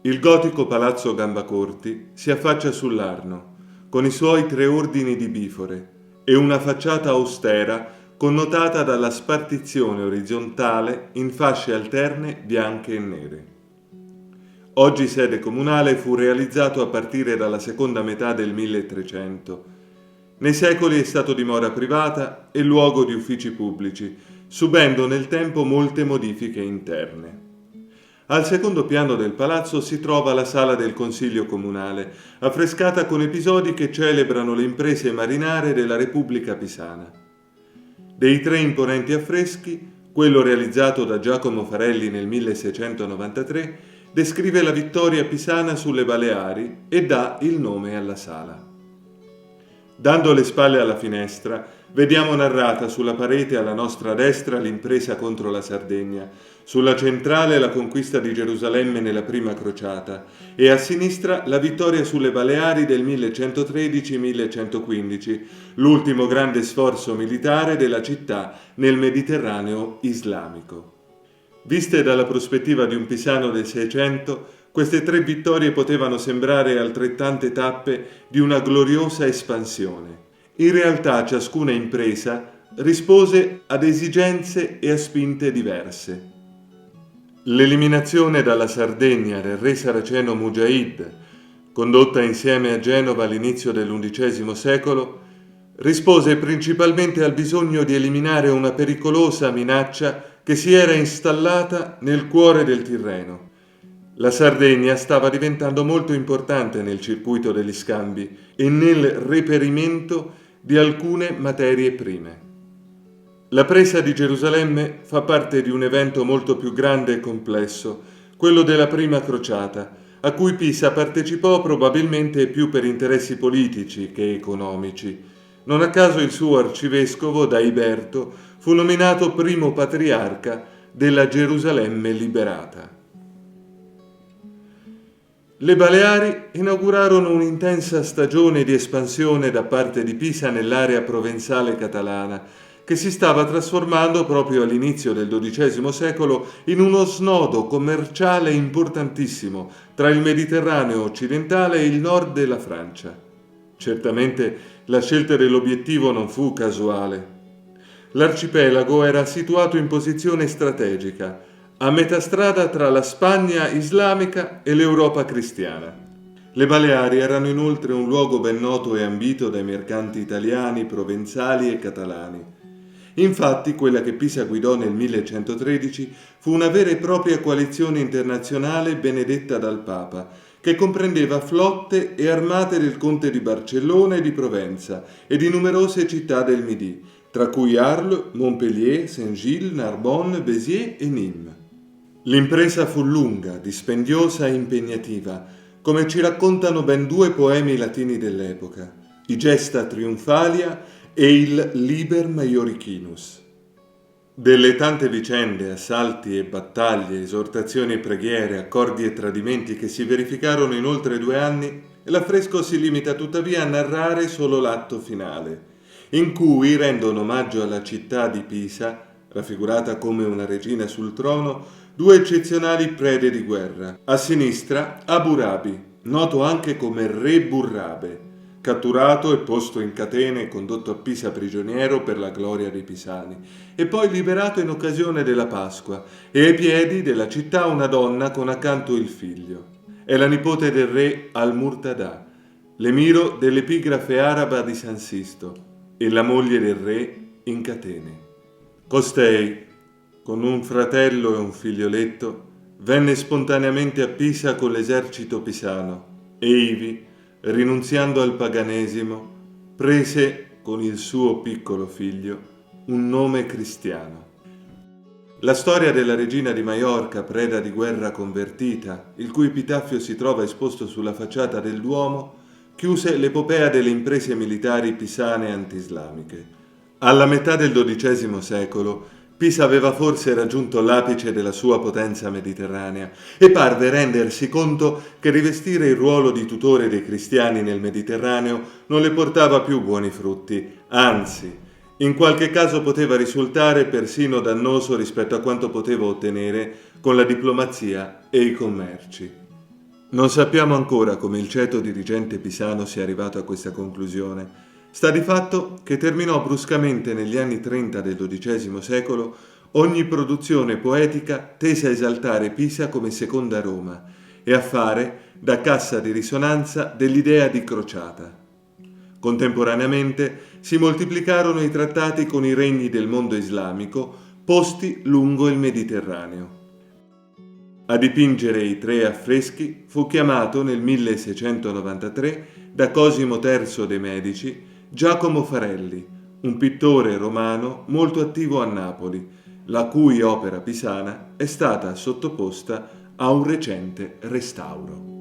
Il gotico palazzo Gambacorti si affaccia sull'Arno, con i suoi 3 ordini di bifore e una facciata austera connotata dalla spartizione orizzontale in fasce alterne bianche e nere. Oggi sede comunale, fu realizzato a partire dalla seconda metà del 1300. Nei secoli è stato dimora privata e luogo di uffici pubblici, subendo nel tempo molte modifiche interne. Al secondo piano del palazzo si trova la sala del Consiglio Comunale, affrescata con episodi che celebrano le imprese marinare della Repubblica Pisana. Dei 3 imponenti affreschi, quello realizzato da Giacomo Farelli nel 1693 descrive la vittoria pisana sulle Baleari e dà il nome alla sala. Dando le spalle alla finestra, vediamo narrata sulla parete alla nostra destra l'impresa contro la Sardegna, sulla centrale la conquista di Gerusalemme nella prima crociata e a sinistra la vittoria sulle Baleari del 1113-1115, l'ultimo grande sforzo militare della città nel Mediterraneo islamico. Viste dalla prospettiva di un pisano del Seicento, queste 3 vittorie potevano sembrare altrettante tappe di una gloriosa espansione. In realtà ciascuna impresa rispose ad esigenze e a spinte diverse. L'eliminazione dalla Sardegna del re saraceno Mujahid, condotta insieme a Genova all'inizio dell'XI secolo, rispose principalmente al bisogno di eliminare una pericolosa minaccia che si era installata nel cuore del Tirreno. La Sardegna stava diventando molto importante nel circuito degli scambi e nel reperimento di alcune materie prime. La presa di Gerusalemme fa parte di un evento molto più grande e complesso, quello della prima crociata, a cui Pisa partecipò probabilmente più per interessi politici che economici. Non a caso il suo arcivescovo, Daiberto, fu nominato primo patriarca della Gerusalemme liberata. Le Baleari inaugurarono un'intensa stagione di espansione da parte di Pisa nell'area provenzale catalana, che si stava trasformando proprio all'inizio del XII secolo in uno snodo commerciale importantissimo tra il Mediterraneo occidentale e il nord della Francia. Certamente la scelta dell'obiettivo non fu casuale. L'arcipelago era situato in posizione strategica, a metà strada tra la Spagna islamica e l'Europa cristiana. Le Baleari erano inoltre un luogo ben noto e ambito dai mercanti italiani, provenzali e catalani. Infatti, quella che Pisa guidò nel 1113 fu una vera e propria coalizione internazionale benedetta dal Papa, che comprendeva flotte e armate del conte di Barcellona e di Provenza e di numerose città del Midi, tra cui Arles, Montpellier, Saint-Gilles, Narbonne, Béziers e Nîmes. L'impresa fu lunga, dispendiosa e impegnativa, come ci raccontano ben 2 poemi latini dell'epoca, i Gesta Triumphalia e il Liber Maiorichinus. Delle tante vicende, assalti e battaglie, esortazioni e preghiere, accordi e tradimenti che si verificarono in oltre 2 anni, l'affresco si limita tuttavia a narrare solo l'atto finale, in cui rendono omaggio alla città di Pisa, raffigurata come una regina sul trono, 2 eccezionali prede di guerra. A sinistra Abu Rabi, noto anche come Re Burrabe, catturato e posto in catene e condotto a Pisa prigioniero per la gloria dei pisani, e poi liberato in occasione della Pasqua, e ai piedi della città una donna con accanto il figlio. È la nipote del re Al-Murtadah, l'emiro dell'epigrafe araba di San Sisto, e la moglie del re in catene. Costei, con un fratello e un figlioletto, venne spontaneamente a Pisa con l'esercito pisano e ivi, rinunziando al paganesimo, prese con il suo piccolo figlio un nome cristiano. La storia della regina di Maiorca, preda di guerra convertita, il cui epitaffio si trova esposto sulla facciata del Duomo, chiuse l'epopea delle imprese militari pisane anti-islamiche. Alla metà del XII secolo Pisa aveva forse raggiunto l'apice della sua potenza mediterranea e parve rendersi conto che rivestire il ruolo di tutore dei cristiani nel Mediterraneo non le portava più buoni frutti, anzi, in qualche caso poteva risultare persino dannoso rispetto a quanto poteva ottenere con la diplomazia e i commerci. Non sappiamo ancora come il ceto dirigente pisano sia arrivato a questa conclusione. Sta di fatto che terminò bruscamente negli anni 30 del XII secolo ogni produzione poetica tesa a esaltare Pisa come seconda Roma e a fare da cassa di risonanza dell'idea di crociata. Contemporaneamente si moltiplicarono i trattati con i regni del mondo islamico posti lungo il Mediterraneo. A dipingere i tre affreschi fu chiamato nel 1693 da Cosimo III de' Medici Giacomo Farelli, un pittore romano molto attivo a Napoli, la cui opera pisana è stata sottoposta a un recente restauro.